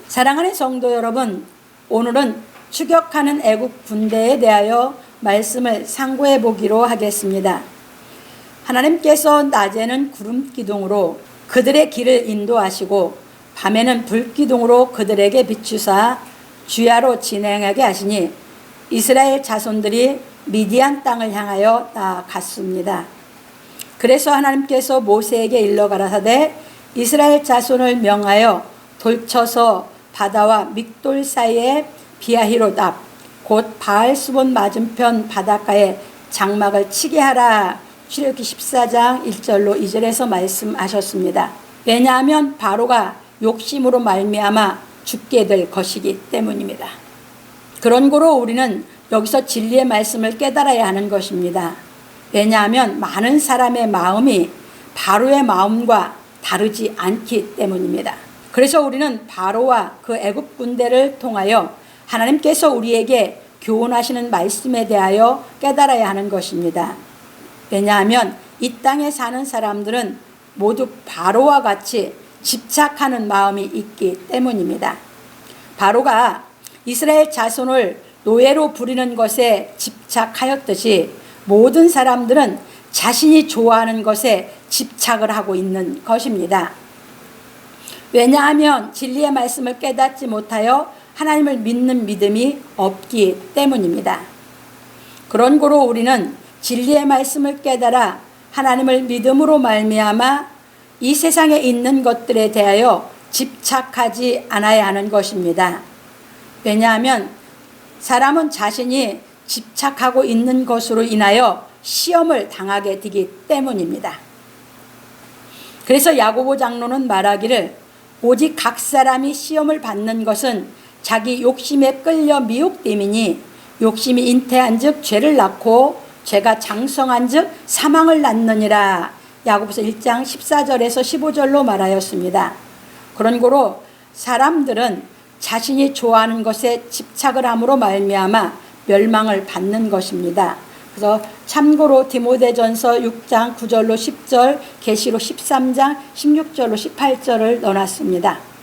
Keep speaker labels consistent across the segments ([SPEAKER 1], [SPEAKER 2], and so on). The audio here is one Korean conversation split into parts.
[SPEAKER 1] 사랑하는 성도 여러분, 오늘은 추격하는 애국 군대에 대하여 말씀을 상고해 보기로 하겠습니다. 하나님께서 낮에는 구름 기둥으로 그들의 길을 인도하시고 밤에는 불 기둥으로 그들에게 비추사 주야로 진행하게 하시니 이스라엘 자손들이 미디안 땅을 향하여 나아갔습니다. 그래서 하나님께서 모세에게 일러 가라사대 이스라엘 자손을 명하여 돌쳐서 바다와 믹돌 사이에 비아히롯 앞 곧 바알수본 맞은편 바닷가에 장막을 치게 하라. 출애굽기 14장 1절로 2절에서 말씀하셨습니다. 왜냐하면 바로가 욕심으로 말미암아 죽게 될 것이기 때문입니다. 그런 고로 우리는 여기서 진리의 말씀을 깨달아야 하는 것입니다. 왜냐하면 많은 사람의 마음이 바로의 마음과 다르지 않기 때문입니다. 그래서 우리는 바로와 그 애굽 군대를 통하여 하나님께서 우리에게 교훈하시는 말씀에 대하여 깨달아야 하는 것입니다. 왜냐하면 이 땅에 사는 사람들은 모두 바로와 같이 집착하는 마음이 있기 때문입니다. 바로가 이스라엘 자손을 노예로 부리는 것에 집착하였듯이 모든 사람들은 자신이 좋아하는 것에 집착을 하고 있는 것입니다. 왜냐하면 진리의 말씀을 깨닫지 못하여 하나님을 믿는 믿음이 없기 때문입니다. 그런 고로 우리는 진리의 말씀을 깨달아 하나님을 믿음으로 말미암아 이 세상에 있는 것들에 대하여 집착하지 않아야 하는 것입니다. 왜냐하면 사람은 자신이 집착하고 있는 것으로 인하여 시험을 당하게 되기 때문입니다. 그래서 야고보 장로는 말하기를 오직 각 사람이 시험을 받는 것은 자기 욕심에 끌려 미혹됨이니 욕심이 잉태한 즉 죄를 낳고 죄가 장성한 즉 사망을 낳느니라. 야고보서 1장 14절에서 15절로 말하였습니다. 그런 고로 사람들은 자신이 좋아하는 것에 집착을 함으로 말미암아 멸망을 받는 것입니다. 그래서 참고로 디모데전서 6장 9절로 10절, 계시록 13장 16절로 18절을 넣어놨습니다.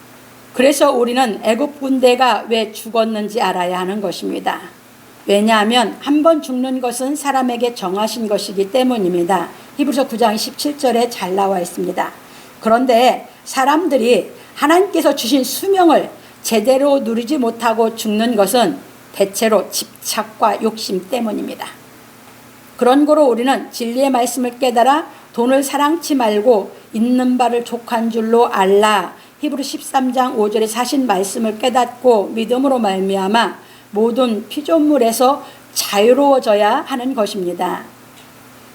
[SPEAKER 1] 그래서 우리는 애굽 군대가 왜 죽었는지 알아야 하는 것입니다. 왜냐하면 한 번 죽는 것은 사람에게 정하신 것이기 때문입니다. 히브리서 9장 17절에 잘 나와 있습니다. 그런데 사람들이 하나님께서 주신 수명을 제대로 누리지 못하고 죽는 것은 대체로 집착과 욕심 때문입니다. 그런 고로 우리는 진리의 말씀을 깨달아 돈을 사랑치 말고 있는 바를 족한 줄로 알라. 히브리 13장 5절에 사신 말씀을 깨닫고 믿음으로 말미암아 모든 피조물에서 자유로워져야 하는 것입니다.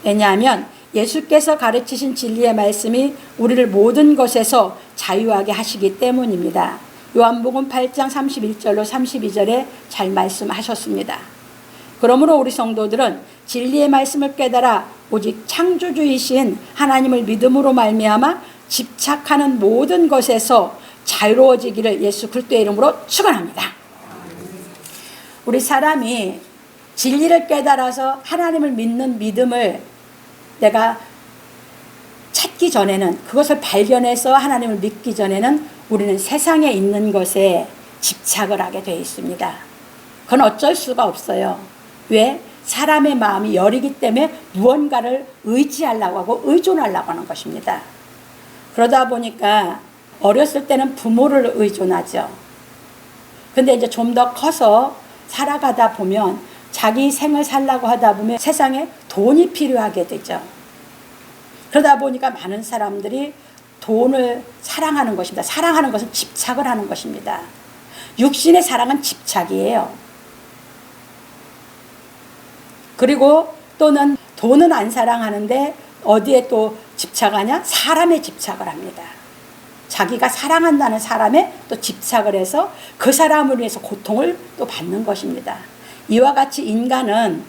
[SPEAKER 1] 왜냐하면 예수께서 가르치신 진리의 말씀이 우리를 모든 것에서 자유하게 하시기 때문입니다. 요한복음 8장 31절로 32절에 잘 말씀하셨습니다. 그러므로 우리 성도들은 진리의 말씀을 깨달아 오직 창조주이신 하나님을 믿음으로 말미암아 집착하는 모든 것에서 자유로워지기를 예수 그리스도의 이름으로 축원합니다. 우리 사람이 진리를 깨달아서 하나님을 믿는 믿음을 내가 찾기 전에는, 그것을 발견해서 하나님을 믿기 전에는 우리는 세상에 있는 것에 집착을 하게 되어 있습니다. 그건 어쩔 수가 없어요. 왜? 사람의 마음이 여리기 때문에 무언가를 의지하려고 하고 의존하려고 하는 것입니다. 그러다 보니까 어렸을 때는 부모를 의존하죠. 근데 이제 좀 더 커서 살아가다 보면 자기 생을 살려고 하다 보면 세상에 돈이 필요하게 되죠. 그러다 보니까 많은 사람들이 돈을 사랑하는 것입니다. 사랑하는 것은 집착을 하는 것입니다. 육신의 사랑은 집착이에요. 그리고 또는 돈은 안 사랑하는데 어디에 또 집착하냐? 사람에 집착을 합니다. 자기가 사랑한다는 사람에 또 집착을 해서 그 사람을 위해서 고통을 또 받는 것입니다. 이와 같이 인간은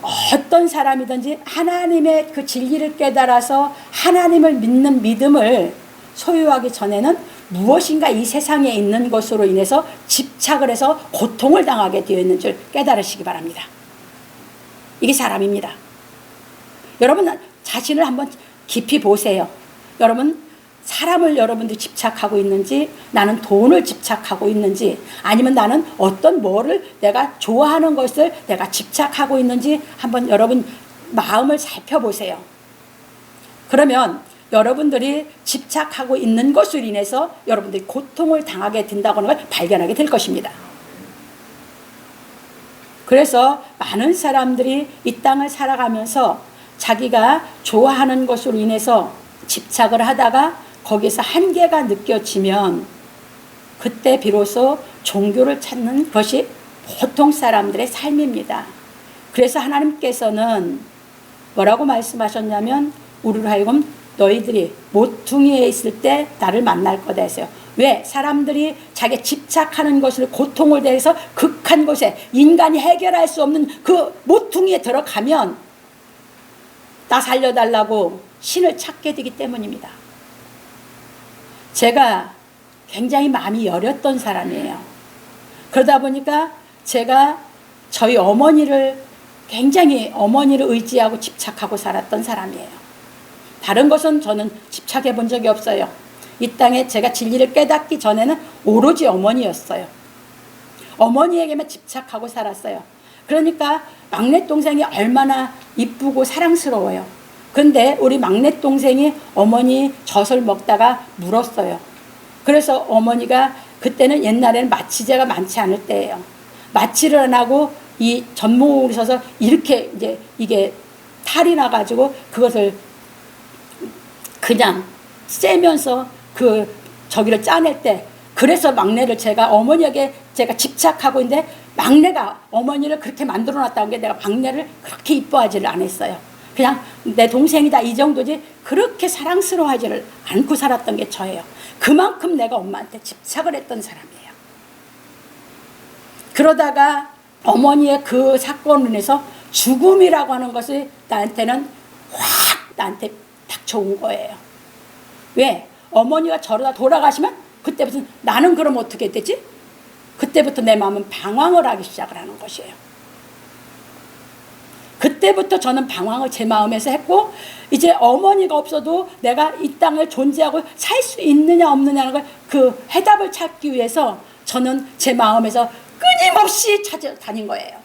[SPEAKER 1] 어떤 사람이든지 하나님의 그 진리를 깨달아서 하나님을 믿는 믿음을 소유하기 전에는 무엇인가 이 세상에 있는 것으로 인해서 집착을 해서 고통을 당하게 되어 있는 줄 깨달으시기 바랍니다. 이게 사람입니다. 여러분 자신을 한번 깊이 보세요. 여러분 사람을 여러분들이 집착하고 있는지, 나는 돈을 집착하고 있는지, 아니면 나는 어떤 뭐를 내가 좋아하는 것을 내가 집착하고 있는지 한번 여러분 마음을 살펴보세요. 그러면 여러분들이 집착하고 있는 것으로 인해서 여러분들이 고통을 당하게 된다고 하는 걸 발견하게 될 것입니다. 그래서 많은 사람들이 이 땅을 살아가면서 자기가 좋아하는 것으로 인해서 집착을 하다가 거기서 한계가 느껴지면 그때 비로소 종교를 찾는 것이 보통 사람들의 삶입니다. 그래서 하나님께서는 뭐라고 말씀하셨냐면 우리로 하여금 너희들이 모퉁이에 있을 때 나를 만날 거다 했어요. 왜? 사람들이 자기 집착하는 것을 고통을 대해서 극한 곳에 인간이 해결할 수 없는 그 모퉁이에 들어가면 나 살려달라고 신을 찾게 되기 때문입니다. 제가 굉장히 마음이 여렸던 사람이에요. 그러다 보니까 제가 저희 어머니를 굉장히 어머니를 의지하고 집착하고 살았던 사람이에요. 다른 것은 저는 집착해 본 적이 없어요. 이 땅에 제가 진리를 깨닫기 전에는 오로지 어머니였어요. 어머니에게만 집착하고 살았어요. 그러니까 막내 동생이 얼마나 이쁘고 사랑스러워요. 근데 우리 막내 동생이 어머니 젖을 먹다가 물었어요. 그래서 어머니가 그때는 옛날에는 마취제가 많지 않을 때예요. 마취를 안 하고 이 젖모으고 있어서 이렇게 이제 이게 탈이 나가지고 그것을 그냥 쐬면서 그 저기를 짜낼 때, 그래서 막내를 제가 어머니에게 제가 집착하고 있는데 막내가 어머니를 그렇게 만들어 놨다는 게 내가 막내를 그렇게 이뻐하지를 않았어요. 그냥 내 동생이다 이 정도지 그렇게 사랑스러워하지를 않고 살았던 게 저예요. 그만큼 내가 엄마한테 집착을 했던 사람이에요. 그러다가 어머니의 그 사건으로 인해서 죽음이라고 하는 것이 나한테는 나한테 닥쳐온 거예요. 왜? 어머니가 저러다 돌아가시면 그때부터 나는 그럼 어떻게 되지? 그때부터 내 마음은 방황을 하기 시작을 하는 것이에요. 그때부터 저는 방황을 제 마음에서 했고, 이제 어머니가 없어도 내가 이 땅을 존재하고 살 수 있느냐 없느냐는 걸 그 해답을 찾기 위해서 저는 제 마음에서 끊임없이 찾아다닌 거예요.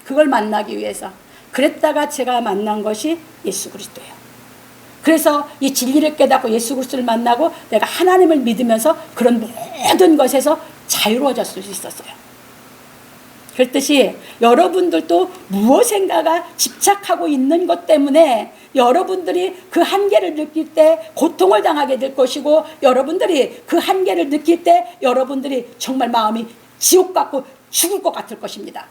[SPEAKER 1] 그걸 만나기 위해서. 그랬다가 제가 만난 것이 예수 그리스도예요. 그래서 이 진리를 깨닫고 예수 그리스도를 만나고 내가 하나님을 믿으면서 그런 모든 것에서 자유로워졌을 수 있었어요. 그렇듯이 여러분들도 무엇인가가 집착하고 있는 것 때문에 여러분들이 그 한계를 느낄 때 고통을 당하게 될 것이고, 여러분들이 그 한계를 느낄 때 여러분들이 정말 마음이 지옥 같고 죽을 것 같을 것입니다.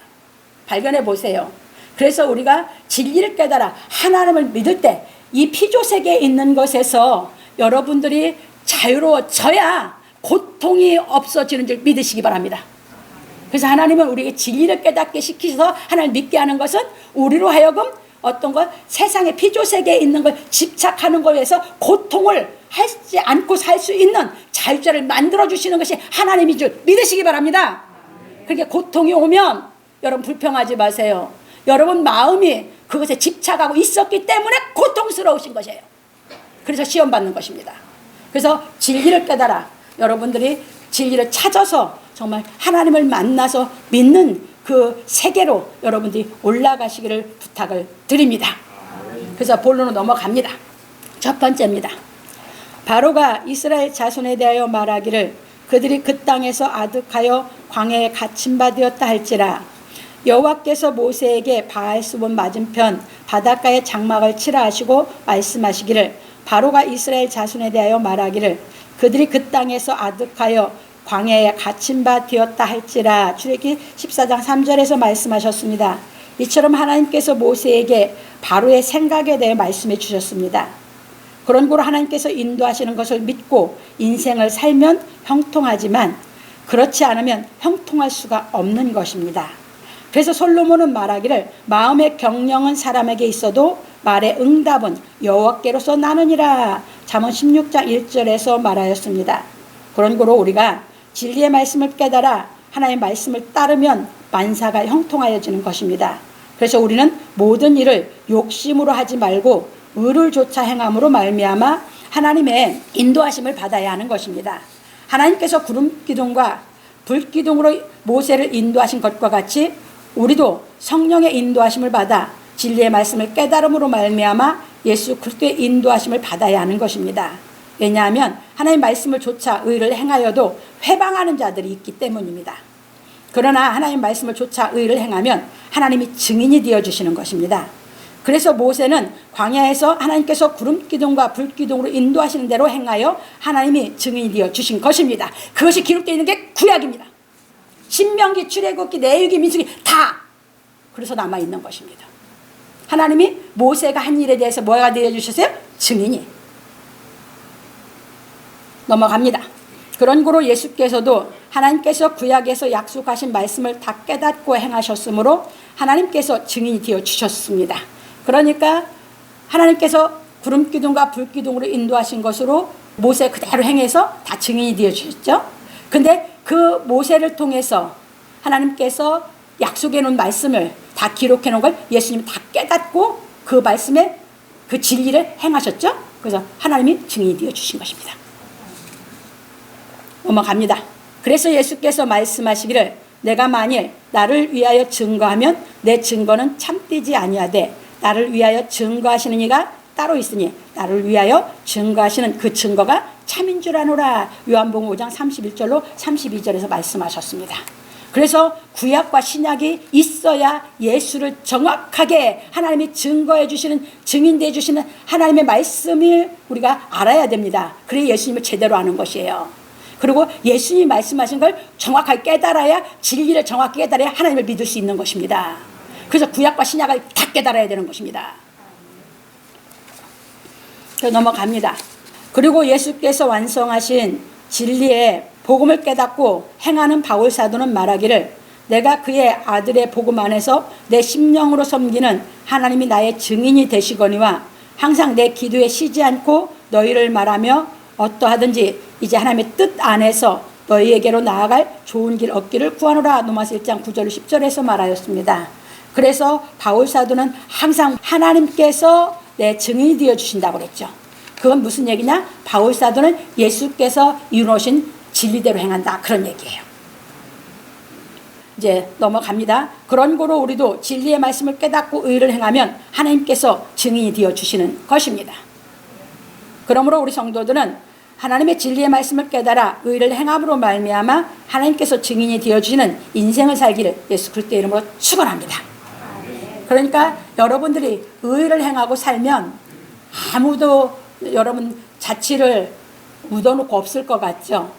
[SPEAKER 1] 발견해 보세요. 그래서 우리가 진리를 깨달아 하나님을 믿을 때 이 피조세계에 있는 것에서 여러분들이 자유로워져야 고통이 없어지는 줄 믿으시기 바랍니다. 그래서 하나님은 우리에게 진리를 깨닫게 시키셔서 하나님을 믿게 하는 것은 우리로 하여금 어떤 것, 세상의 피조세계에 있는 걸 집착하는 것에 의해서 고통을 하지 않고 살 수 있는 자유자를 만들어주시는 것이 하나님인 줄 믿으시기 바랍니다. 그렇게 고통이 오면 여러분 불평하지 마세요. 여러분 마음이 그것에 집착하고 있었기 때문에 고통스러우신 것이에요. 그래서 시험 받는 것입니다. 그래서 진리를 깨달아 여러분들이 진리를 찾아서 정말 하나님을 만나서 믿는 그 세계로 여러분들이 올라가시기를 부탁을 드립니다. 그래서 본론으로 넘어갑니다. 첫 번째입니다. 바로가 이스라엘 자손에 대하여 말하기를 그들이 그 땅에서 아득하여 광야에 갇힌 바 되었다 할지라. 여호와께서 모세에게 바알수본 맞은편 바닷가에 장막을 치라 하시고 말씀하시기를 바로가 이스라엘 자손에 대하여 말하기를 그들이 그 땅에서 아득하여 광야에 갇힌 바 되었다 할지라. 출애굽기 14장 3절에서 말씀하셨습니다. 이처럼 하나님께서 모세에게 바로의 생각에 대해 말씀해 주셨습니다. 그런 거로 하나님께서 인도하시는 것을 믿고 인생을 살면 형통하지만 그렇지 않으면 형통할 수가 없는 것입니다. 그래서 솔로몬은 말하기를 마음의 경영은 사람에게 있어도 말의 응답은 여호와께로서 나느니라. 잠언 16장 1절에서 말하였습니다. 그런 거로 우리가 진리의 말씀을 깨달아 하나님의 말씀을 따르면 만사가 형통하여지는 것입니다. 그래서 우리는 모든 일을 욕심으로 하지 말고 의를 조차 행함으로 말미암아 하나님의 인도하심을 받아야 하는 것입니다. 하나님께서 구름 기둥과 불 기둥으로 모세를 인도하신 것과 같이 우리도 성령의 인도하심을 받아 진리의 말씀을 깨달음으로 말미암아 예수 그리스도의 인도하심을 받아야 하는 것입니다. 왜냐하면 하나님 말씀을 조차 의를 행하여도 회방하는 자들이 있기 때문입니다. 그러나 하나님 말씀을 조차 의를 행하면 하나님이 증인이 되어주시는 것입니다. 그래서 모세는 광야에서 하나님께서 구름 기둥과 불 기둥으로 인도하시는 대로 행하여 하나님이 증인이 되어주신 것입니다. 그것이 기록되어 있는 게 구약입니다. 신명기, 출애굽기, 레위기, 민수기 다 그래서 남아있는 것입니다. 하나님이 모세가 한 일에 대해서 뭐가 되어주셨어요? 증인이. 넘어갑니다. 그런 고로 예수께서도 하나님께서 구약에서 약속하신 말씀을 다 깨닫고 행하셨으므로 하나님께서 증인이 되어주셨습니다. 그러니까 하나님께서 구름 기둥과 불 기둥으로 인도하신 것으로 모세 그대로 행해서 다 증인이 되어주셨죠. 근데 그 모세를 통해서 하나님께서 약속해 놓은 말씀을 다 기록해 놓은 걸 예수님이 다 깨닫고 그 말씀에 그 진리를 행하셨죠. 그래서 하나님이 증인이 되어주신 것입니다. 넘어갑니다. 그래서 예수께서 말씀하시기를 내가 만일 나를 위하여 증거하면 내 증거는 참되지 아니하되 나를 위하여 증거하시는 이가 따로 있으니 나를 위하여 증거하시는 그 증거가 참인 줄 아노라. 요한복음 5장 31절로 32절에서 말씀하셨습니다. 그래서 구약과 신약이 있어야 예수를 정확하게 하나님이 증거해 주시는, 증인되어 주시는 하나님의 말씀을 우리가 알아야 됩니다. 그래야 예수님을 제대로 아는 것이에요. 그리고 예수님이 말씀하신 걸 정확하게 깨달아야, 진리를 정확히 깨달아야 하나님을 믿을 수 있는 것입니다. 그래서 구약과 신약을 다 깨달아야 되는 것입니다. 넘어갑니다. 그리고 예수께서 완성하신 진리의 복음을 깨닫고 행하는 바울 사도는 말하기를 내가 그의 아들의 복음 안에서 내 심령으로 섬기는 하나님이 나의 증인이 되시거니와 항상 내 기도에 쉬지 않고 너희를 말하며 어떠하든지 이제 하나님의 뜻 안에서 너희에게로 나아갈 좋은 길 얻기를 구하노라. 로마서 1장 9절 10절에서 말하였습니다. 그래서 바울 사도는 항상 하나님께서 내 증인이 되어주신다고 그랬죠. 그건 무슨 얘기냐? 바울 사도는 예수께서 이루어진 진리대로 행한다, 그런 얘기예요. 이제 넘어갑니다. 그런 고로 우리도 진리의 말씀을 깨닫고 의를 행하면 하나님께서 증인이 되어주시는 것입니다. 그러므로 우리 성도들은 하나님의 진리의 말씀을 깨달아 의를 행함으로 말미암아 하나님께서 증인이 되어주시는 인생을 살기를 예수 그리스도의 이름으로 축원합니다. 그러니까 여러분들이 의를 행하고 살면 아무도 여러분 자취를 묻어놓고 없을 것 같죠.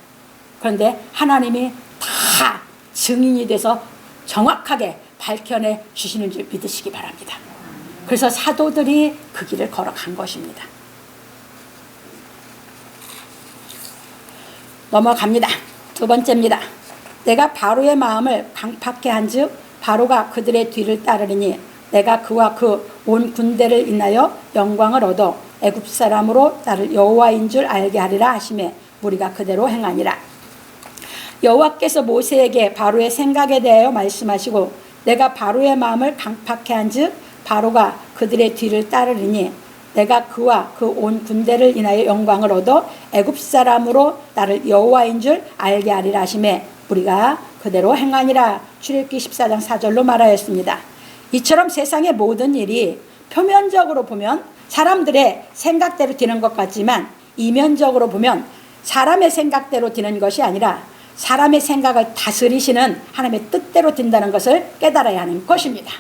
[SPEAKER 1] 그런데 하나님이 다 증인이 돼서 정확하게 밝혀내 주시는 줄 믿으시기 바랍니다. 그래서 사도들이 그 길을 걸어간 것입니다. 넘어갑니다. 두 번째입니다. 내가 바로의 마음을 강팍해 한즉 바로가 그들의 뒤를 따르리니 내가 그와 그 온 군대를 인하여 영광을 얻어 애굽 사람으로 나를 여호와인 줄 알게 하리라 하시매 우리가 그대로 행하니라. 여호와께서 모세에게 바로의 생각에 대하여 말씀하시고 내가 바로의 마음을 강팍해 한즉 바로가 그들의 뒤를 따르리니 내가 그와 그 온 군대를 인하여 영광을 얻어 애굽 사람으로 나를 여호와인 줄 알게 하리라 하시매 우리가 그대로 행하니라. 출애굽기 14장 4절로 말하였습니다. 이처럼 세상의 모든 일이 표면적으로 보면 사람들의 생각대로 되는 것 같지만 이면적으로 보면 사람의 생각대로 되는 것이 아니라 사람의 생각을 다스리시는 하나님의 뜻대로 된다는 것을 깨달아야 하는 것입니다.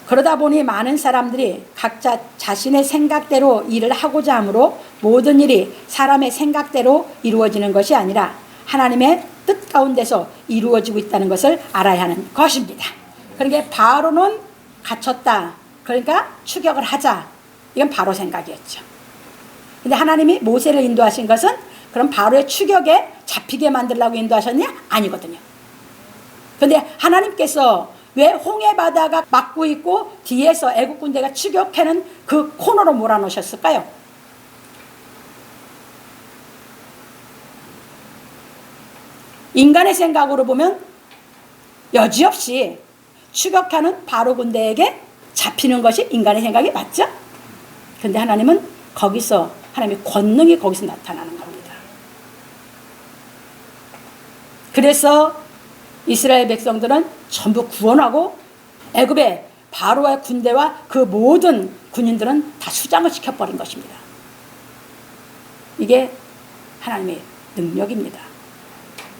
[SPEAKER 1] 그러다 보니 많은 사람들이 각자 자신의 생각대로 일을 하고자 하므로 모든 일이 사람의 생각대로 이루어지는 것이 아니라 하나님의 뜻 가운데서 이루어지고 있다는 것을 알아야 하는 것입니다. 그러니까 바로는 갇혔다. 그러니까 추격을 하자. 이건 바로 생각이었죠. 근데 하나님이 모세를 인도하신 것은 그럼 바로의 추격에 잡히게 만들려고 인도하셨냐? 아니거든요. 그런데 하나님께서 왜 홍해 바다가 막고 있고 뒤에서 애국 군대가 추격하는 그 코너로 몰아넣으셨을까요? 인간의 생각으로 보면 여지없이 추격하는 바로 군대에게 잡히는 것이 인간의 생각이 맞죠? 그런데 하나님은 거기서 하나님의 권능이 거기서 나타나는 겁니다. 그래서 이스라엘 백성들은 전부 구원하고 애굽의 바로의 군대와 그 모든 군인들은 다 수장을 시켜버린 것입니다. 이게 하나님의 능력입니다.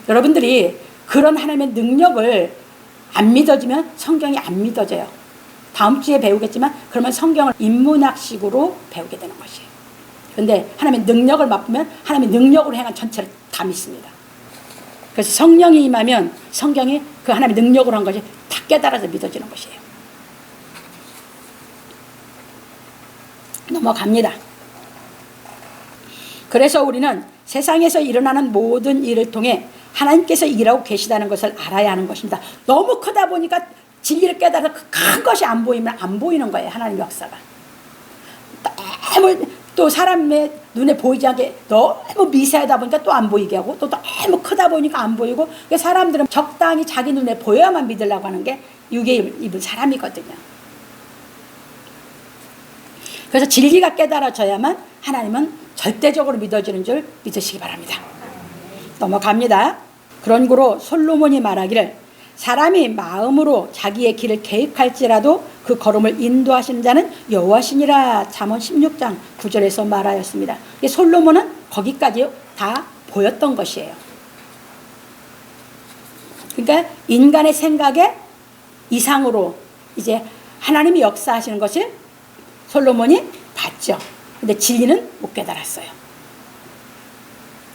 [SPEAKER 1] 여러분들이 그런 하나님의 능력을 안 믿어지면 성경이 안 믿어져요. 다음 주에 배우겠지만 그러면 성경을 인문학식으로 배우게 되는 것이에요. 그런데 하나님의 능력을 맛보면 하나님의 능력으로 행한 전체를 다 믿습니다. 그래서 성령이 임하면 성경이 그 하나님의 능력으로 한 것이 다 깨달아서 믿어지는 것이에요. 넘어갑니다. 그래서 우리는 세상에서 일어나는 모든 일을 통해 하나님께서 일하고 계시다는 것을 알아야 하는 것입니다. 너무 크다 보니까 진리를 깨달아서 그 큰 것이 안 보이면 안 보이는 거예요. 하나님 역사가. 너무 또 사람의 눈에 보이지 않게 너무 미세하다 보니까 또 안 보이게 하고 또 너무 크다 보니까 안 보이고 사람들은 적당히 자기 눈에 보여야만 믿으려고 하는 게 육에 입은 사람이거든요. 그래서 진리가 깨달아져야만 하나님은 절대적으로 믿어지는 줄 믿으시기 바랍니다. 넘어갑니다. 그런 고로 솔로몬이 말하기를 사람이 마음으로 자기의 길을 계획할지라도 그 걸음을 인도하시는 자는 여호와시니라. 잠언 16장 9절에서 말하였습니다. 솔로몬은 거기까지 다 보였던 것이에요. 그러니까 인간의 생각에 이상으로 이제 하나님이 역사하시는 것을 솔로몬이 봤죠. 근데 진리는 못 깨달았어요.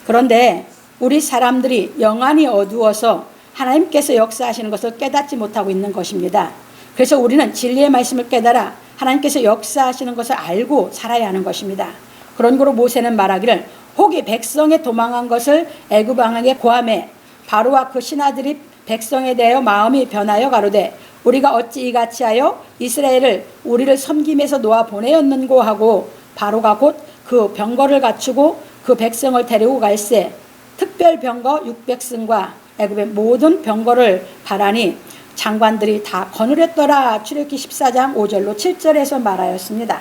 [SPEAKER 1] 그런데 우리 사람들이 영안이 어두워서 하나님께서 역사하시는 것을 깨닫지 못하고 있는 것입니다. 그래서 우리는 진리의 말씀을 깨달아 하나님께서 역사하시는 것을 알고 살아야 하는 것입니다. 그런 거로 모세는 말하기를 혹이 백성에 도망한 것을 애굽 왕에게 고하매 바로와 그 신하들이 백성에 대하여 마음이 변하여 가로되 우리가 어찌 이같이 하여 이스라엘을 우리를 섬김에서 놓아 보내었는고 하고 바로가 곧 그 병거를 갖추고 그 백성을 데리고 갈새 특별 병거 600승과 애굽의 모든 병거를 바라니 장관들이 다 거느렸더라. 출애굽기 14장 5절로 7절에서 말하였습니다.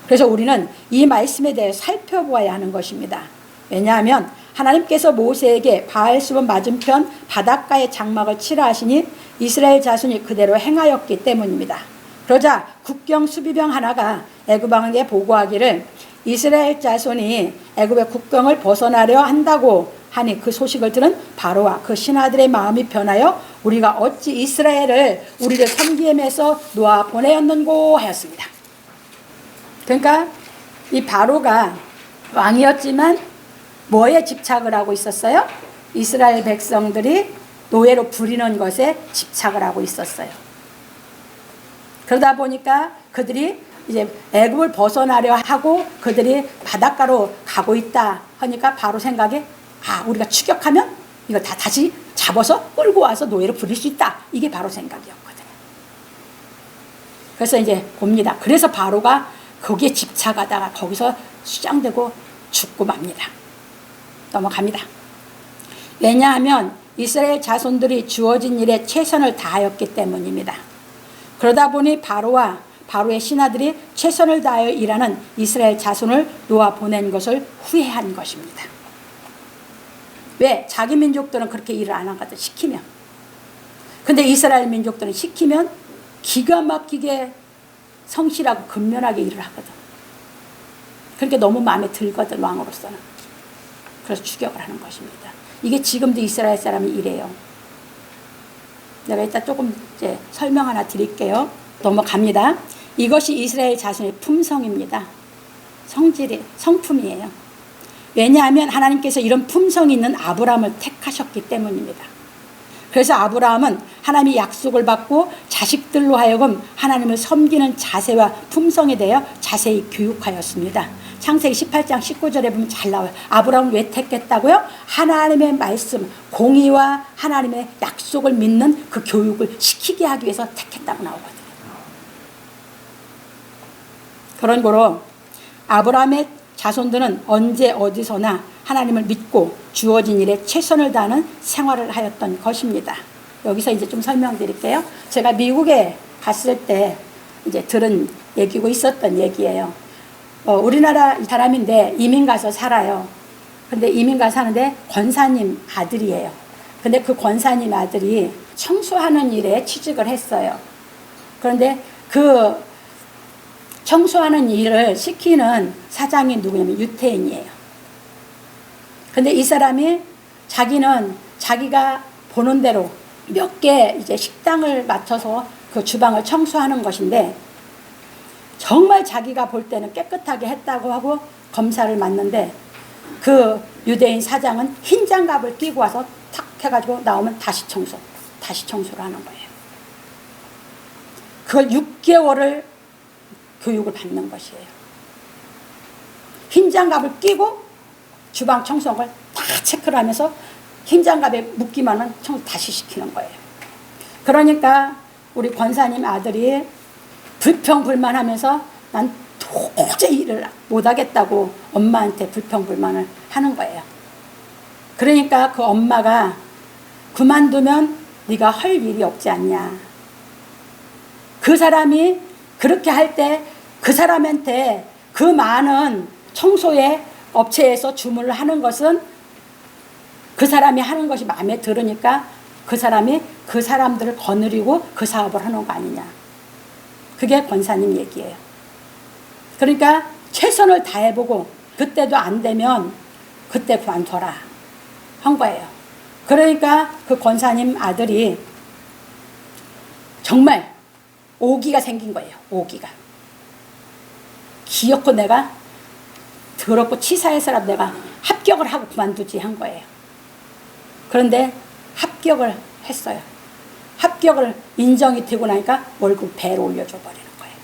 [SPEAKER 1] 그래서 우리는 이 말씀에 대해 살펴보아야 하는 것입니다. 왜냐하면 하나님께서 모세에게 바알수본 맞은편 바닷가에 장막을 치라 하시니 이스라엘 자손이 그대로 행하였기 때문입니다. 그러자 국경 수비병 하나가 애굽 왕에게 보고하기를 이스라엘 자손이 애굽의 국경을 벗어나려 한다고 하니 그 소식을 들은 바로와 그 신하들의 마음이 변하여 우리가 어찌 이스라엘을 우리를 섬김에서 놓아 보내었는고 하였습니다. 그러니까 이 바로가 왕이었지만 뭐에 집착을 하고 있었어요? 이스라엘 백성들이 노예로 부리는 것에 집착을 하고 있었어요. 그러다 보니까 그들이 이제 애굽을 벗어나려 하고 그들이 바닷가로 가고 있다 하니까 바로 생각에 우리가 추격하면 이거 다 다시 잡아서 끌고 와서 노예로 부릴 수 있다. 이게 바로 생각이었거든요. 그래서 이제 봅니다. 그래서 바로가 거기에 집착하다가 거기서 수장되고 죽고 맙니다. 넘어갑니다. 왜냐하면 이스라엘 자손들이 주어진 일에 최선을 다하였기 때문입니다. 그러다 보니 바로와 바로의 신하들이 최선을 다하여 일하는 이스라엘 자손을 놓아 보낸 것을 후회한 것입니다. 왜? 자기 민족들은 그렇게 일을 안 하거든, 시키면. 근데 이스라엘 민족들은 시키면 기가 막히게 성실하고 근면하게 일을 하거든. 그러니까 너무 마음에 들거든, 왕으로서는. 그래서 추격을 하는 것입니다. 이게 지금도 이스라엘 사람이 이래요. 내가 이따 조금 이제 설명 하나 드릴게요. 넘어갑니다. 이것이 이스라엘 자신의 품성입니다. 성품이에요. 왜냐하면 하나님께서 이런 품성이 있는 아브라함을 택하셨기 때문입니다. 그래서 아브라함은 하나님의 약속을 받고 자식들로 하여금 하나님을 섬기는 자세와 품성에 대하여 자세히 교육하였습니다. 창세기 18장 19절에 보면 잘 나와요. 아브라함을 왜 택했다고요? 하나님의 말씀, 공의와 하나님의 약속을 믿는 그 교육을 시키게 하기 위해서 택했다고 나오거든요. 그런 거로 아브라함의 자손들은 언제 어디서나 하나님을 믿고 주어진 일에 최선을 다하는 생활을 하였던 것입니다. 여기서 이제 좀 설명드릴게요. 제가 미국에 갔을 때 이제 들은 얘기고 있었던 얘기예요. 우리나라 사람인데 이민 가서 살아요. 근데 이민 가서 사는데 권사님 아들이에요. 근데 그 권사님 아들이 청소하는 일에 취직을 했어요. 그런데 그 청소하는 일을 시키는 사장이 누구냐면 유태인이에요. 근데 이 사람이 자기는 자기가 보는 대로 몇 개 이제 식당을 맡아서 그 주방을 청소하는 것인데 정말 자기가 볼 때는 깨끗하게 했다고 하고 검사를 맡는데 그 유대인 사장은 흰 장갑을 끼고 와서 탁 해가지고 나오면 다시 청소를 하는 거예요. 그걸 6개월을 교육을 받는 것이에요. 흰 장갑을 끼고 주방 청소한 걸 다 체크를 하면서 흰 장갑에 묶기만 하면 청소 다시 시키는 거예요. 그러니까 우리 권사님 아들이 불평불만하면서 난 도저히 일을 못하겠다고 엄마한테 불평불만을 하는 거예요. 그러니까 그 엄마가 그만두면 네가 할 일이 없지 않냐. 그 사람이 그렇게 할 때 그 사람한테 그 많은 청소의 업체에서 주문을 하는 것은 그 사람이 하는 것이 마음에 들으니까 그 사람이 그 사람들을 거느리고 그 사업을 하는 거 아니냐. 그게 권사님 얘기예요. 그러니까 최선을 다해보고 그때도 안 되면 그때 그만둬라 한 거예요. 그러니까 그 권사님 아들이 정말 오기가 생긴 거예요. 오기가. 기어코 내가 더럽고 치사해서라도 내가 합격을 하고 그만두지 한 거예요. 그런데 합격을 했어요. 합격을 인정이 되고 나니까 월급 배로 올려줘 버리는 거예요.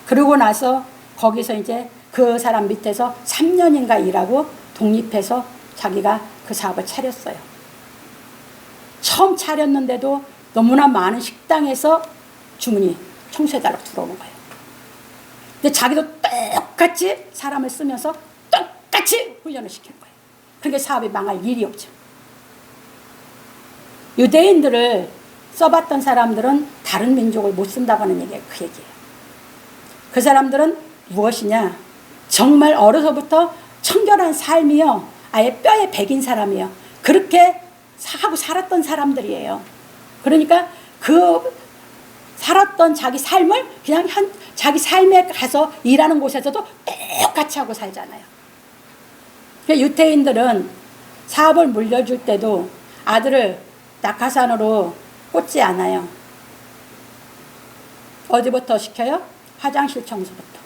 [SPEAKER 1] 그러고 나서 거기서 이제 그 사람 밑에서 3년인가 일하고 독립해서 자기가 그 사업을 차렸어요. 처음 차렸는데도 너무나 많은 식당에서 주문이 청소해달라고 들어오는 거예요. 근데 자기도 똑같이 사람을 쓰면서 똑같이 훈련을 시키는 거예요. 그러니까 사업이 망할 일이 없죠. 유대인들을 써봤던 사람들은 다른 민족을 못 쓴다고 하는 얘기예요. 그 얘기예요. 그 사람들은 무엇이냐. 정말 어려서부터 청결한 삶이요. 아예 뼈에 배긴 사람이에요. 그렇게 하고 살았던 사람들이에요. 그러니까 그 살았던 자기 삶을 그냥 자기 삶에 가서 일하는 곳에서도 똑같이 하고 살잖아요. 그러니까 유태인들은 사업을 물려줄 때도 아들을 낙하산으로 꽂지 않아요. 어디부터 시켜요? 화장실 청소부터.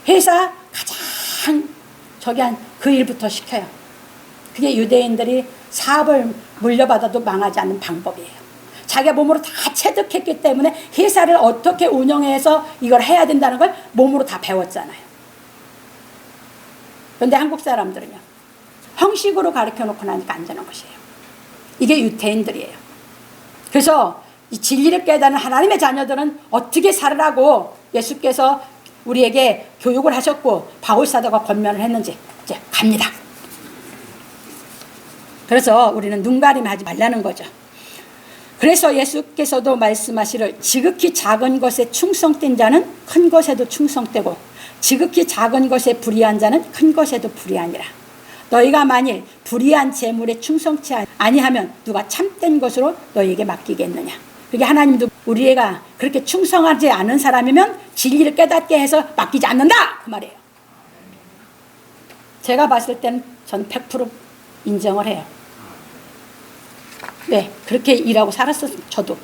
[SPEAKER 1] 회사 가장 저기 한 그 일부터 시켜요. 그게 유대인들이 사업을 물려받아도 망하지 않는 방법이에요. 자기가 몸으로 다 체득했기 때문에 회사를 어떻게 운영해서 이걸 해야 된다는 걸 몸으로 다 배웠잖아요. 그런데 한국 사람들은요. 형식으로 가르쳐 놓고 나니까 안 되는 것이에요. 이게 유태인들이에요. 그래서 이 진리를 깨닫는 하나님의 자녀들은 어떻게 살으라고 예수께서 우리에게 교육을 하셨고 바울 사도가 권면을 했는지 이제 갑니다. 그래서 우리는 눈가림하지 말라는 거죠. 그래서 예수께서도 말씀하시를 지극히 작은 것에 충성된 자는 큰 것에도 충성되고 지극히 작은 것에 불의한 자는 큰 것에도 불의하니라. 너희가 만일 불의한 재물에 충성치 아니하면 누가 참된 것으로 너희에게 맡기겠느냐. 그게 하나님도 우리가 그렇게 충성하지 않은 사람이면 진리를 깨닫게 해서 맡기지 않는다 그 말이에요. 제가 봤을 때는 전 100% 인정을 해요. 네, 그렇게 일하고 살았어요. 저도.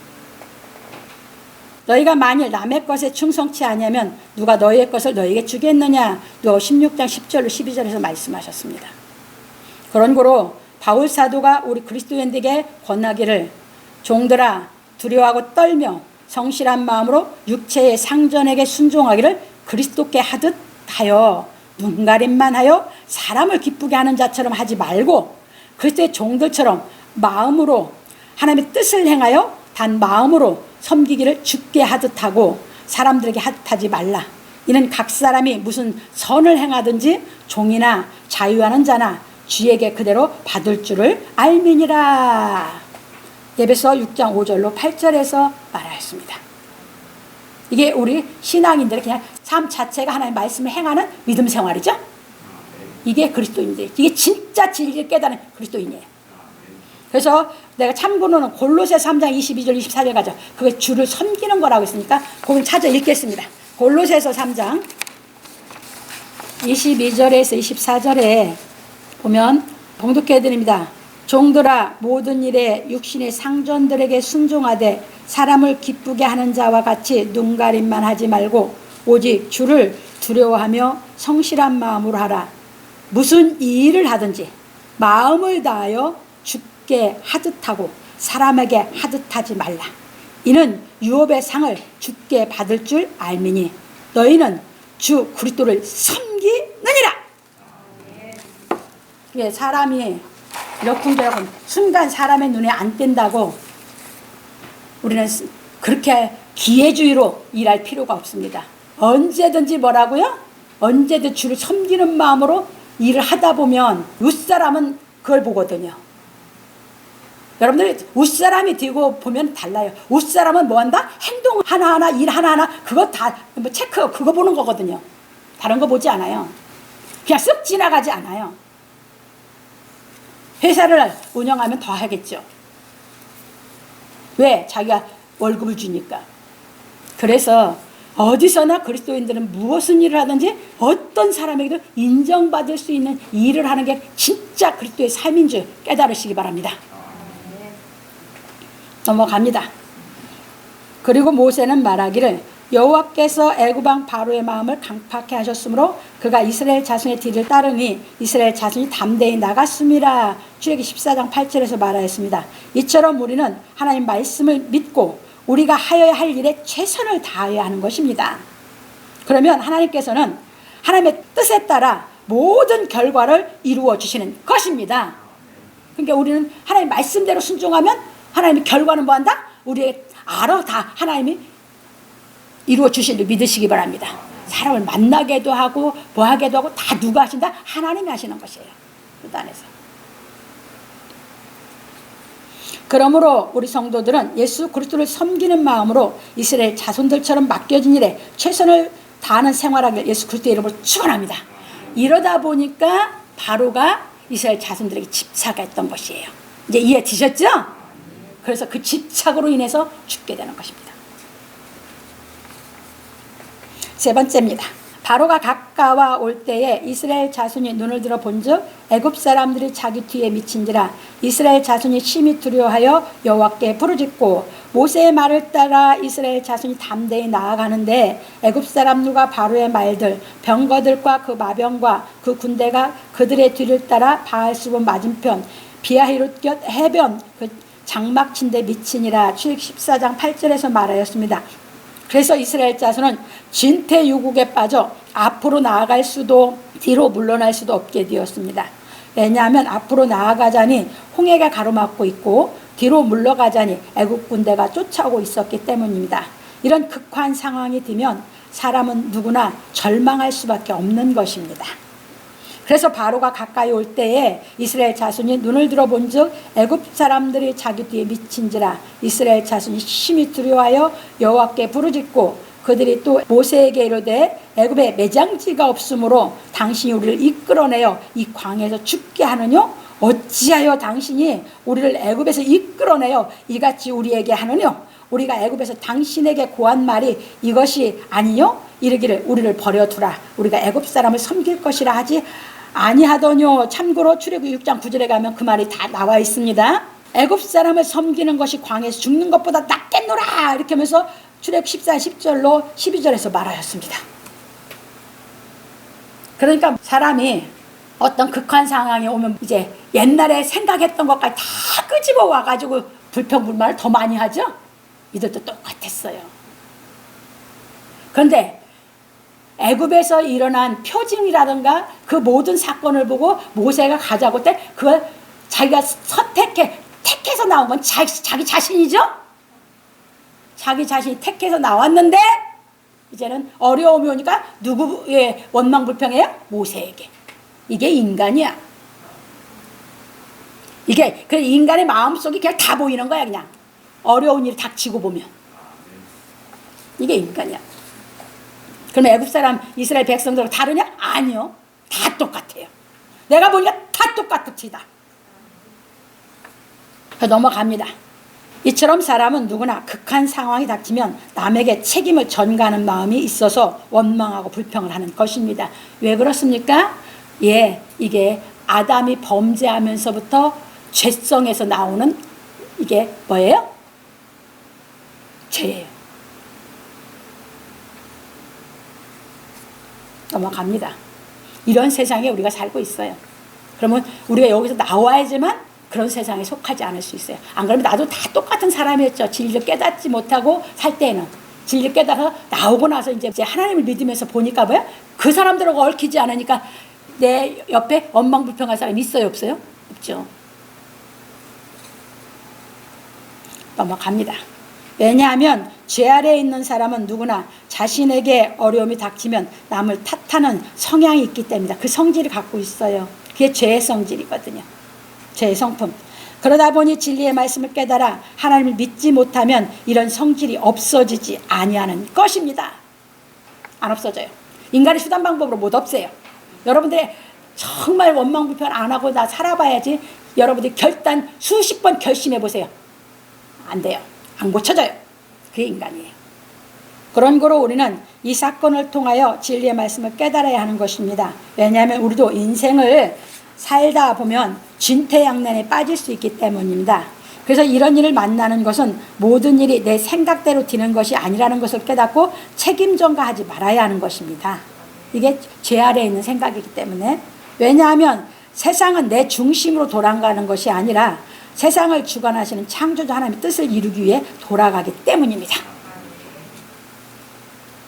[SPEAKER 1] 너희가 만일 남의 것에 충성치 아니하면 누가 너희의 것을 너희에게 주겠느냐. 누가 16장 10절로 12절에서 말씀하셨습니다. 그런 거로 바울 사도가 우리 그리스도인들에게 권하기를 종들아 두려워하고 떨며 성실한 마음으로 육체의 상전에게 순종하기를 그리스도께 하듯 하여 눈가림만 하여 사람을 기쁘게 하는 자처럼 하지 말고 그리스도의 종들처럼 마음으로 하나님의 뜻을 행하여 단 마음으로 섬기기를 주께 하듯 하고 사람들에게 하듯 하지 말라. 이는 각 사람이 무슨 선을 행하든지 종이나 자유하는 자나 주에게 그대로 받을 줄을 알미니라. 에베소 6장 5절로 8절에서 말하였습니다. 이게 우리 신앙인들의 그냥 삶 자체가 하나님의 말씀을 행하는 믿음 생활이죠. 이게 그리스도인들, 이게 진짜 진리를 깨달은 그리스도인이에요. 그래서 내가 참고로는 골로새서 3장 22절 24절 가죠. 그게 주를 섬기는 거라고 했으니까 그걸 찾아 읽겠습니다. 골로새서 3장 22절에서 24절에 보면 봉독해 드립니다. 종들아 모든 일에 육신의 상전들에게 순종하되 사람을 기쁘게 하는 자와 같이 눈가림만 하지 말고 오직 주를 두려워하며 성실한 마음으로 하라. 무슨 일을 하든지 마음을 다하여 주께 하듯 하고 사람에게 하듯 하지 말라. 이는 유업의 상을 주께 받을 줄 알미니 너희는 주 그리스도를 섬기느니라. 예, 사람이 이러쿵저러쿵 순간 사람의 눈에 안 띈다고 우리는 그렇게 기회주의로 일할 필요가 없습니다. 언제든지 뭐라고요? 언제든 주를 섬기는 마음으로 일을 하다 보면 윗사람은 그걸 보거든요. 여러분들이 윗사람이 되고 보면 달라요. 윗사람은 뭐 한다? 행동 하나하나, 일 하나하나, 그거 다 뭐 체크, 그거 보는 거거든요. 다른 거 보지 않아요. 그냥 쓱 지나가지 않아요. 회사를 운영하면 더 하겠죠. 왜? 자기가 월급을 주니까. 그래서 어디서나 그리스도인들은 무엇은 일을 하든지 어떤 사람에게도 인정받을 수 있는 일을 하는 게 진짜 그리스도의 삶인 줄 깨달으시기 바랍니다. 넘어갑니다. 그리고 모세는 말하기를 여호와께서 애굽 왕 바로의 마음을 강팍해 하셨으므로 그가 이스라엘 자손의 뒤를 따르니 이스라엘 자손이 담대히 나갔음이라. 출애굽기 14장 8절에서 말하였습니다. 이처럼 우리는 하나님 말씀을 믿고 우리가 하여야 할 일에 최선을 다해야 하는 것입니다. 그러면 하나님께서는 하나님의 뜻에 따라 모든 결과를 이루어 주시는 것입니다. 그러니까 우리는 하나님 말씀대로 순종하면 하나님의 결과는 뭐한다? 우리의 알아 다 하나님이 이루어 주실 줄 믿으시기 바랍니다. 사람을 만나게도 하고 뭐 하게도 하고 다 누가 하신다? 하나님이 하시는 것이에요. 그 안에서. 그러므로 우리 성도들은 예수 그리스도를 섬기는 마음으로 이스라엘 자손들처럼 맡겨진 일에 최선을 다하는 생활하길 예수 그리스도의 이름으로 축원합니다. 이러다 보니까 바로가 이스라엘 자손들에게 집착했던 것이에요. 이제 이해 되셨죠? 그래서 그 집착으로 인해서 죽게 되는 것입니다. 세 번째입니다. 바로가 가까워 올 때에 이스라엘 자손이 눈을 들어 본즉 애굽 사람들이 자기 뒤에 미친지라. 이스라엘 자손이 심히 두려워하여 여호와께 부르짖고 모세의 말을 따라 이스라엘 자손이 담대히 나아가는데 애굽 사람들과 바로의 말들 병거들과 그 마병과 그 군대가 그들의 뒤를 따라 바알수본 맞은편 비하히롯 곁 해변 그 장막친데 미치니라. 출애굽기 14장 8절에서 말하였습니다. 그래서 이스라엘 자손은 진퇴유국에 빠져 앞으로 나아갈 수도 뒤로 물러날 수도 없게 되었습니다. 왜냐하면 앞으로 나아가자니 홍해가 가로막고 있고 뒤로 물러가자니 애국 군대가 쫓아오고 있었기 때문입니다. 이런 극한 상황이 되면 사람은 누구나 절망할 수밖에 없는 것입니다. 그래서 바로가 가까이 올 때에 이스라엘 자손이 눈을 들어본즉 애굽 사람들이 자기 뒤에 미친지라. 이스라엘 자손이 심히 두려워하여 여호와께 부르짖고 그들이 또 모세에게 이르되 애굽에 매장지가 없으므로 당신이 우리를 이끌어내어 이 광야에서 죽게 하느뇨? 어찌하여 당신이 우리를 애굽에서 이끌어내어 이같이 우리에게 하느뇨? 우리가 애굽에서 당신에게 고한 말이 이것이 아니요? 이르기를 우리를 버려두라. 우리가 애굽 사람을 섬길 것이라 하지 아니하더뇨. 참고로 출애굽기 6장 9절에 가면 그 말이 다 나와 있습니다. 애굽 사람을 섬기는 것이 광야에서 죽는 것보다 낫겠노라 이렇게 하면서 출애굽기 14장 10절로 12절에서 말하였습니다. 그러니까 사람이 어떤 극한 상황이 오면 이제 옛날에 생각했던 것까지 다 끄집어 와가지고 불평불만을 더 많이 하죠. 이들도 똑같았어요. 그런데 애굽에서 일어난 표징이라든가 그 모든 사건을 보고 모세가 가자고 때 그걸 자기가 택해서 나온 건 자기 자신이죠. 자기 자신이 택해서 나왔는데 이제는 어려움이 오니까 누구의 원망불평이에요? 모세에게. 이게 인간이야. 이게 그 인간의 마음속이 그냥 다 보이는 거야. 그냥 어려운 일이 닥치고 보면. 이게 인간이야. 그럼 애굽 사람 이스라엘 백성들하고 다르냐? 아니요. 다 똑같아요. 내가 보니까 다 똑같읍시다. 넘어갑니다. 이처럼 사람은 누구나 극한 상황이 닥치면 남에게 책임을 전가하는 마음이 있어서 원망하고 불평을 하는 것입니다. 왜 그렇습니까? 예, 이게 아담이 범죄하면서부터 죄성에서 나오는 이게 뭐예요? 죄예요. 넘어갑니다. 이런 세상에 우리가 살고 있어요. 그러면 우리가 여기서 나와야지만 그런 세상에 속하지 않을 수 있어요. 안 그러면 나도 다 똑같은 사람이었죠. 진리를 깨닫지 못하고 살 때는. 진리를 깨달아서 나오고 나서 이제 하나님을 믿으면서 보니까 뭐야? 그 사람들하고 얽히지 않으니까 내 옆에 원망불평할 사람이 있어요? 없어요? 없죠. 넘어갑니다. 왜냐하면 죄 아래에 있는 사람은 누구나 자신에게 어려움이 닥치면 남을 탓하는 성향이 있기 때문이다. 그 성질을 갖고 있어요. 그게 죄의 성질이거든요. 죄의 성품. 그러다 보니 진리의 말씀을 깨달아 하나님을 믿지 못하면 이런 성질이 없어지지 아니하는 것입니다. 안 없어져요. 인간의 수단 방법으로 못 없애요. 여러분들의 정말 원망불평 안 하고 나 살아봐야지. 여러분들이 결단 수십 번 결심해 보세요. 안 돼요. 안 고쳐져요. 그게 인간이에요. 그런 거로 우리는 이 사건을 통하여 진리의 말씀을 깨달아야 하는 것입니다. 왜냐하면 우리도 인생을 살다 보면 진퇴양난에 빠질 수 있기 때문입니다. 그래서 이런 일을 만나는 것은 모든 일이 내 생각대로 되는 것이 아니라는 것을 깨닫고 책임 전가하지 말아야 하는 것입니다. 이게 죄 아래에 있는 생각이기 때문에. 왜냐하면 세상은 내 중심으로 돌아가는 것이 아니라 세상을 주관하시는 창조주 하나님의 뜻을 이루기 위해 돌아가기 때문입니다.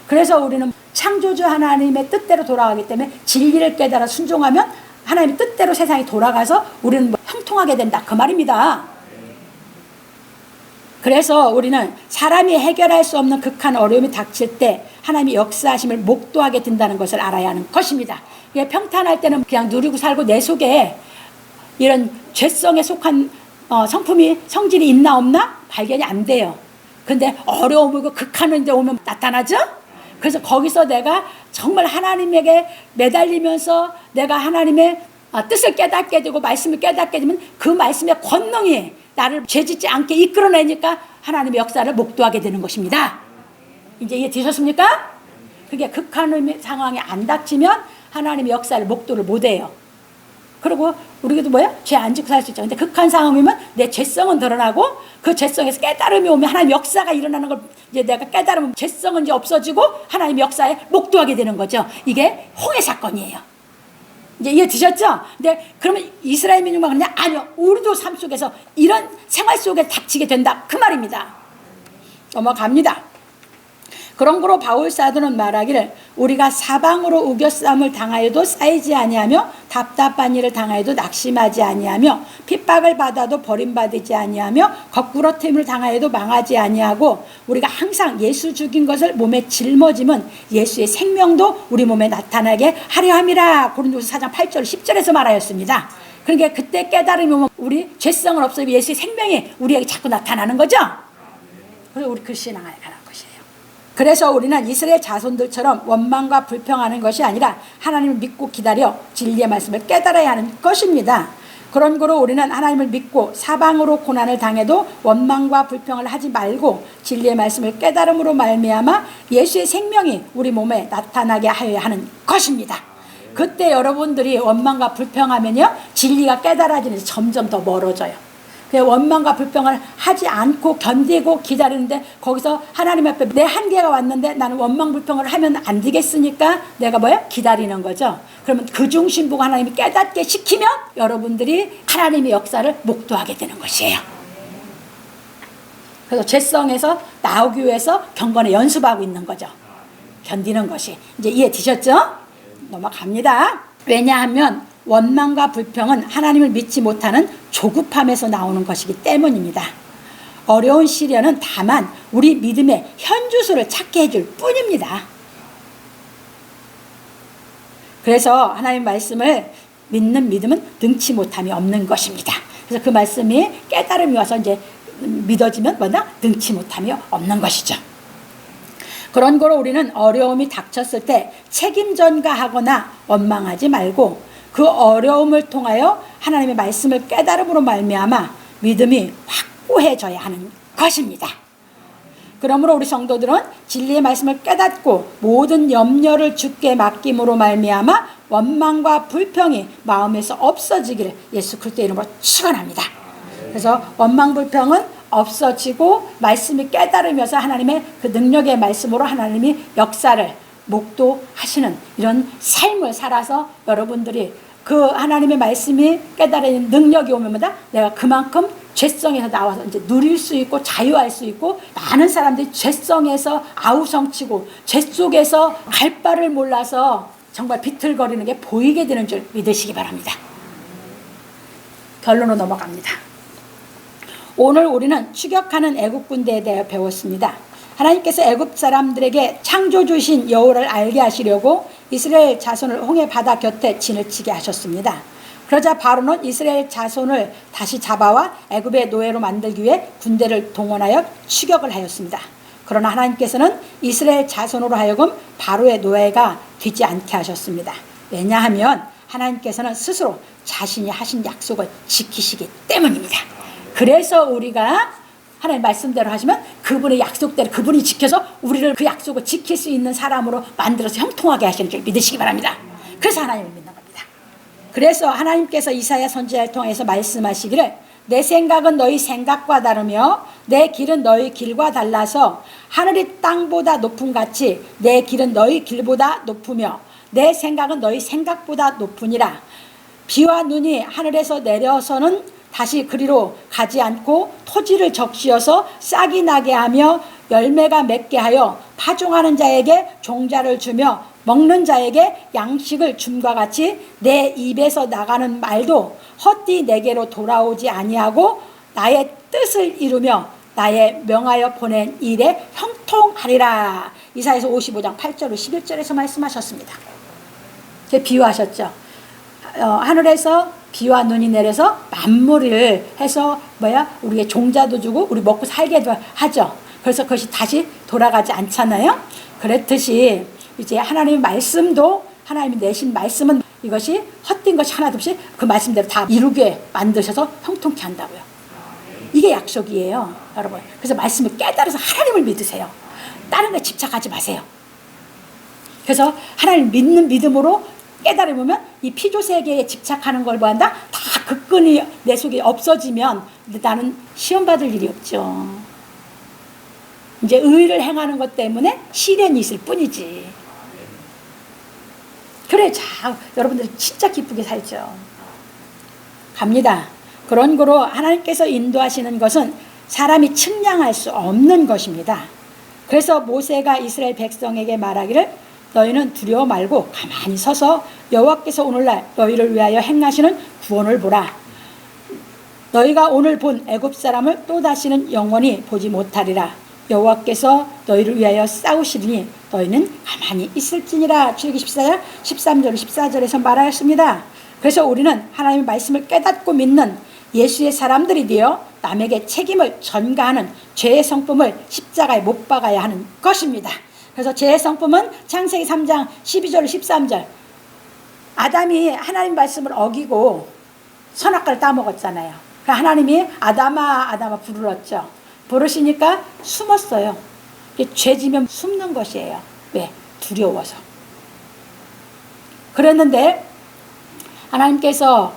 [SPEAKER 1] 그래서 우리는 창조주 하나님의 뜻대로 돌아가기 때문에 진리를 깨달아 순종하면 하나님의 뜻대로 세상이 돌아가서 우리는 형통하게 된다. 그 말입니다. 그래서 우리는 사람이 해결할 수 없는 극한 어려움이 닥칠 때 하나님의 역사하심을 목도하게 된다는 것을 알아야 하는 것입니다. 평탄할 때는 그냥 누리고 살고 내 속에 이런 죄성에 속한 성질이 있나 없나 발견이 안 돼요. 근데 어려움이고 극한은 이제 오면 나타나죠? 그래서 거기서 내가 정말 하나님에게 매달리면서 내가 하나님의 뜻을 깨닫게 되고 말씀을 깨닫게 되면 그 말씀의 권능이 나를 죄짓지 않게 이끌어내니까 하나님의 역사를 목도하게 되는 것입니다. 이제 이해되셨습니까? 그게 극한 상황이 안 닥치면 하나님의 역사를 목도를 못해요. 그리고 우리도 뭐야? 죄 안 짓고 살 수 있죠. 근데 극한 상황이면 내 죄성은 드러나고 그 죄성에서 깨달음이 오면 하나님 역사가 일어나는 걸 이제 내가 깨달으면 죄성은 이제 없어지고 하나님 역사에 목도하게 되는 거죠. 이게 홍해 사건이에요. 이제 이해 드셨죠? 근데 그러면 이스라엘 민족만 그냥 아니요. 우리도 삶 속에서 이런 생활 속에 닥치게 된다. 그 말입니다. 넘어갑니다. 그런 거로 바울 사도는 말하기를 우리가 사방으로 우겨싸움을 당하여도 쌓이지 아니하며 답답한 일을 당하여도 낙심하지 아니하며 핍박을 받아도 버림받지 아니하며 거꾸러짐을 당하여도 망하지 아니하고 우리가 항상 예수 죽인 것을 몸에 짊어짐은 예수의 생명도 우리 몸에 나타나게 하려 함이라. 고린도서 4장 8절 10절에서 말하였습니다. 그러니까 그때 깨달음이 오면 우리 죄성을 없애고 예수의 생명이 우리에게 자꾸 나타나는 거죠. 그래서 우리 그 신앙을 가는 것이에요. 그래서 우리는 이스라엘 자손들처럼 원망과 불평하는 것이 아니라 하나님을 믿고 기다려 진리의 말씀을 깨달아야 하는 것입니다. 그런 거로 우리는 하나님을 믿고 사방으로 고난을 당해도 원망과 불평을 하지 말고 진리의 말씀을 깨달음으로 말미암아 예수의 생명이 우리 몸에 나타나게 하여야 하는 것입니다. 그때 여러분들이 원망과 불평하면요 진리가 깨달아지면서 점점 더 멀어져요. 원망과 불평을 하지 않고 견디고 기다리는데 거기서 하나님 앞에 내 한계가 왔는데 나는 원망 불평을 하면 안 되겠으니까 내가 뭐야? 기다리는 거죠. 그러면 그 중심 보고 하나님이 깨닫게 시키면 여러분들이 하나님의 역사를 목도하게 되는 것이에요. 그래서 죄성에서 나오기 위해서 경건에 연습하고 있는 거죠. 견디는 것이. 이제 이해되셨죠? 넘어갑니다. 왜냐하면 원망과 불평은 하나님을 믿지 못하는 조급함에서 나오는 것이기 때문입니다. 어려운 시련은 다만 우리 믿음의 현주소를 찾게 해줄 뿐입니다. 그래서 하나님 말씀을 믿는 믿음은 능치 못함이 없는 것입니다. 그래서 그 말씀이 깨달음이 와서 이제 믿어지면 뭐냐? 능치 못함이 없는 것이죠. 그런 거로 우리는 어려움이 닥쳤을 때 책임 전가하거나 원망하지 말고 그 어려움을 통하여 하나님의 말씀을 깨달음으로 말미암아 믿음이 확고해져야 하는 것입니다. 그러므로 우리 성도들은 진리의 말씀을 깨닫고 모든 염려를 주께 맡김으로 말미암아 원망과 불평이 마음에서 없어지기를 예수 그리스도의 이름으로 축원합니다. 그래서 원망 불평은 없어지고 말씀이 깨달으면서 하나님의 그 능력의 말씀으로 하나님이 역사를 목도하시는 이런 삶을 살아서 여러분들이 그 하나님의 말씀이 깨달은 능력이 오면마다 내가 그만큼 죄성에서 나와서 이제 누릴 수 있고 자유할 수 있고, 많은 사람들이 죄성에서 아우성치고 죄 속에서 갈 바를 몰라서 정말 비틀거리는 게 보이게 되는 줄 믿으시기 바랍니다. 결론으로 넘어갑니다. 오늘 우리는 추격하는 애국 군대에 대해 배웠습니다. 하나님께서 애굽 사람들에게 창조주신 여호와를 알게 하시려고 이스라엘 자손을 홍해 바다 곁에 진을 치게 하셨습니다. 그러자 바로는 이스라엘 자손을 다시 잡아와 애굽의 노예로 만들기 위해 군대를 동원하여 추격을 하였습니다. 그러나 하나님께서는 이스라엘 자손으로 하여금 바로의 노예가 되지 않게 하셨습니다. 왜냐하면 하나님께서는 스스로 자신이 하신 약속을 지키시기 때문입니다. 그래서 우리가 하나님 말씀대로 하시면 그분의 약속대로 그분이 지켜서 우리를 그 약속을 지킬 수 있는 사람으로 만들어서 형통하게 하시는 줄 믿으시기 바랍니다. 그래서 하나님을 믿는 겁니다. 그래서 하나님께서 이사야 선지자를 통해서 말씀하시기를 내 생각은 너희 생각과 다르며 내 길은 너희 길과 달라서 하늘이 땅보다 높음 같이 내 길은 너희 길보다 높으며 내 생각은 너희 생각보다 높으니라. 비와 눈이 하늘에서 내려서는 다시 그리로 가지 않고 토지를 적시어서 싹이 나게 하며 열매가 맺게 하여 파종하는 자에게 종자를 주며 먹는 자에게 양식을 줌과 같이 내 입에서 나가는 말도 헛되이 내게로 돌아오지 아니하고 나의 뜻을 이루며 나의 명하여 보낸 일에 형통하리라. 이사야서 55장 8절 11절에서 말씀하셨습니다. 비유하셨죠. 하늘에서 비와 눈이 내려서 만물을 해서 우리의 종자도 주고 우리 먹고 살게도 하죠. 그래서 그것이 다시 돌아가지 않잖아요. 그랬듯이 이제 하나님의 말씀도, 하나님이 내신 말씀은 이것이 헛된 것이 하나도 없이 그 말씀대로 다 이루게 만드셔서 형통케 한다고요. 이게 약속이에요, 여러분. 그래서 말씀을 깨달아서 하나님을 믿으세요. 다른 데 집착하지 마세요. 그래서 하나님 믿는 믿음으로 깨달으면 이 피조 세계에 집착하는 걸 보한다. 다 그 끈이 내 속에 없어지면 나는 시험 받을 일이 없죠. 이제 의를 행하는 것 때문에 시련이 있을 뿐이지. 그래, 여러분들이 진짜 기쁘게 살죠. 갑니다. 그런 거로 하나님께서 인도하시는 것은 사람이 측량할 수 없는 것입니다. 그래서 모세가 이스라엘 백성에게 말하기를 너희는 두려워 말고 가만히 서서 여호와께서 오늘날 너희를 위하여 행하시는 구원을 보라. 너희가 오늘 본 애굽 사람을 또 다시는 영원히 보지 못하리라. 여호와께서 너희를 위하여 싸우시리니 너희는 가만히 있을지니라. 출애굽기 14장 13절 14절에서 말하였습니다. 그래서 우리는 하나님의 말씀을 깨닫고 믿는 예수의 사람들이 되어 남에게 책임을 전가하는 죄의 성품을 십자가에 못 박아야 하는 것입니다. 그래서 죄의 성품은 창세기 3장 12절 13절, 아담이 하나님 말씀을 어기고 선악과를 따먹었잖아요. 그러니까 하나님이 아담아 부르렀죠. 부르시니까 숨었어요. 죄지면 숨는 것이에요. 왜? 두려워서. 그랬는데 하나님께서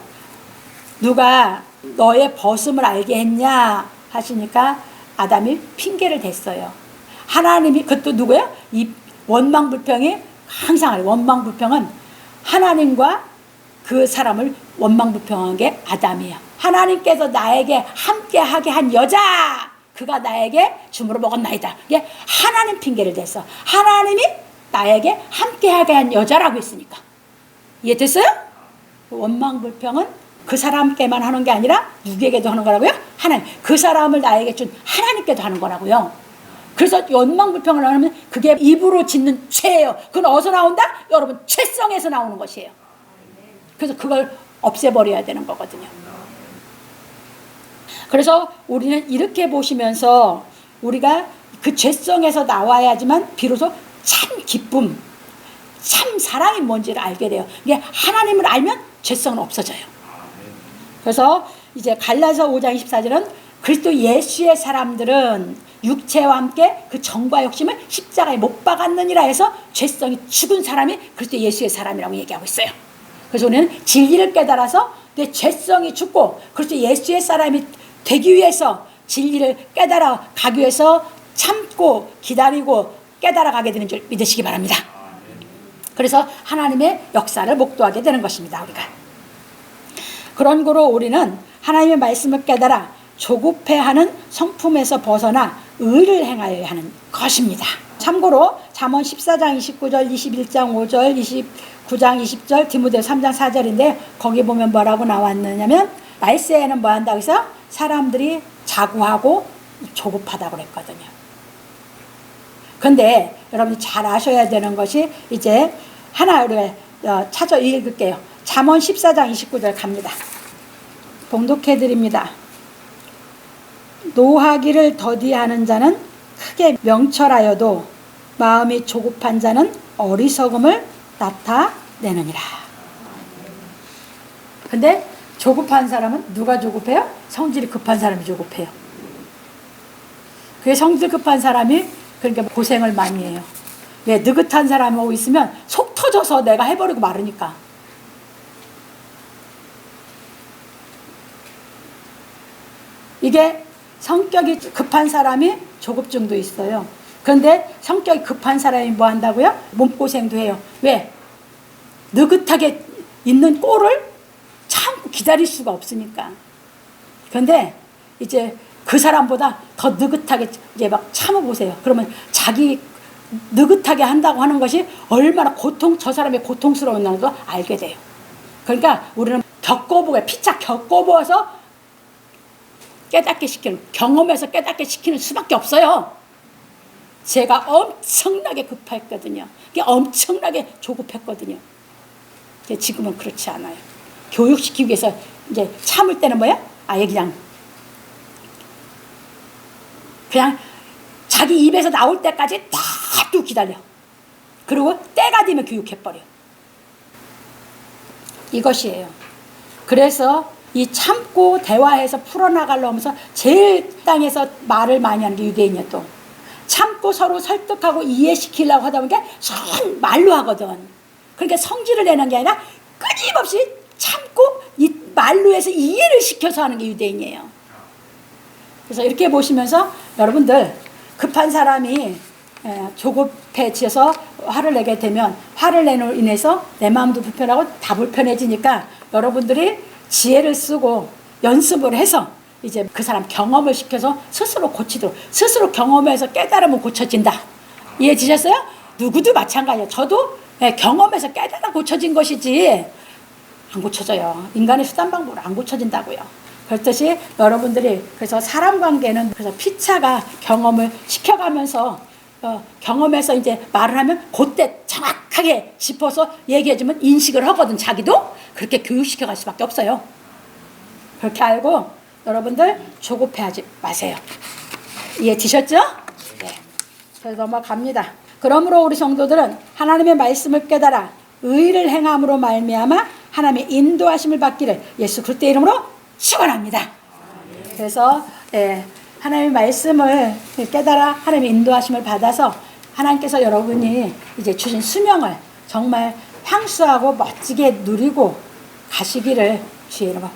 [SPEAKER 1] 누가 너의 벗음을 알게 했냐 하시니까 아담이 핑계를 댔어요. 하나님이, 그것도 누구예요? 이 원망불평이 항상, 원망불평은 하나님과 그 사람을 원망불평한 게 아담이에요. 하나님께서 나에게 함께하게 한 여자, 그가 나에게 주물어 먹었나이다. 이게 하나님 핑계를 댔어. 하나님이 나에게 함께하게 한 여자라고 했으니까. 이해됐어요? 원망불평은 그 사람께만 하는 게 아니라 누구에게도 하는 거라고요? 하나님. 그 사람을 나에게 준 하나님께도 하는 거라고요. 그래서 원망불평을 하면 그게 입으로 짓는 죄예요. 그건 어디서 나온다? 여러분, 죄성에서 나오는 것이에요. 그래서 그걸 없애버려야 되는 거거든요. 그래서 우리는 이렇게 보시면서 우리가 그 죄성에서 나와야지만 비로소 참 기쁨, 참 사랑이 뭔지를 알게 돼요. 이게 하나님을 알면 죄성은 없어져요. 그래서 이제 갈라디아서 5장 24절은 그리스도 예수의 사람들은 육체와 함께 그 정과 욕심을 십자가에 못 박았느니라 해서 죄성이 죽은 사람이 그리스도 예수의 사람이라고 얘기하고 있어요. 그래서 우리는 진리를 깨달아서 내 죄성이 죽고 그리스도 예수의 사람이 되기 위해서 진리를 깨달아 가기 위해서 참고 기다리고 깨달아 가게 되는 줄 믿으시기 바랍니다. 그래서 하나님의 역사를 목도하게 되는 것입니다. 우리가 그런 거로 우리는 하나님의 말씀을 깨달아 조급해하는 성품에서 벗어나 의를 행하여야 하는 것입니다. 참고로 잠언 14장 29절 21장 5절 29장 20절 디모데 3장 4절인데 거기 보면 뭐라고 나왔느냐면 말세에는 뭐 한다고 해서 사람들이 자고하고 조급하다고 그랬거든요. 근데 여러분이 잘 아셔야 되는 것이 이제 하나를 찾아 읽을게요. 잠언 14장 29절 갑니다. 봉독해 드립니다. 노하기를 더디하는 자는 크게 명철하여도 마음이 조급한 자는 어리석음을 나타내느니라. 근데 조급한 사람은 누가 조급해요? 성질이 급한 사람이 조급해요. 그게 성질 급한 사람이 그러니까 고생을 많이 해요. 왜? 느긋한 사람하고 있으면 속 터져서 내가 해버리고 말으니까. 이게 성격이 급한 사람이 조급증도 있어요. 그런데 성격이 급한 사람이 뭐 한다고요? 몸고생도 해요. 왜? 느긋하게 있는 꼴을 참고 기다릴 수가 없으니까. 그런데 이제 그 사람보다 더 느긋하게 이제 막 참아보세요. 그러면 자기 느긋하게 한다고 하는 것이 얼마나 저 사람의 고통스러운 것도 알게 돼요. 그러니까 우리는 겪어보고 피차 겪어보아서 깨닫게 시키는, 경험에서 깨닫게 시키는 수밖에 없어요. 제가 엄청나게 급했거든요. 엄청나게 조급했거든요. 지금은 그렇지 않아요. 교육시키기 위해서 이제 참을 때는 뭐야? 아예 그냥 자기 입에서 나올 때까지 다 또 기다려. 그리고 때가 되면 교육해버려. 이것이에요. 그래서 이 참고 대화해서 풀어나가려고 하면서 제일 땅에서 말을 많이 하는 게 유대인이야. 또 참고 서로 설득하고 이해시키려고 하다 보니까 선 말로 하거든. 그러니까 성질을 내는 게 아니라 끊임없이 참고 이 말로 해서 이해를 시켜서 하는 게 유대인이에요. 그래서 이렇게 보시면서 여러분들 급한 사람이 조급해져서 화를 내게 되면 화를 내로 인해서 내 마음도 불편하고 다 불편해지니까 여러분들이 지혜를 쓰고 연습을 해서 이제 그 사람 경험을 시켜서 스스로 고치도록, 스스로 경험해서 깨달으면 고쳐진다. 이해되셨어요? 누구도 마찬가지예요. 저도 경험해서 깨달아 고쳐진 것이지 안 고쳐져요. 인간의 수단 방법으로 안 고쳐진다고요. 그렇듯이 여러분들이 그래서 사람 관계는 그래서 피차가 경험을 시켜가면서 경험해서 이제 말을 하면 그때 정확하게 짚어서 얘기해주면 인식을 하거든. 자기도 그렇게 교육시켜갈 수밖에 없어요. 그렇게 알고 여러분들 조급해하지 마세요. 이해되셨죠? 네. 그래서 넘어갑니다. 그러므로 우리 성도들은 하나님의 말씀을 깨달아 의를 행함으로 말미암아 하나님의 인도하심을 받기를 예수 그리스도의 이름으로 축원합니다. 그래서 하나님의 말씀을 깨달아 하나님의 인도하심을 받아서 하나님께서 여러분이 이제 주신 수명을 정말 향수하고 멋지게 누리고 가시기를 주의 이름으로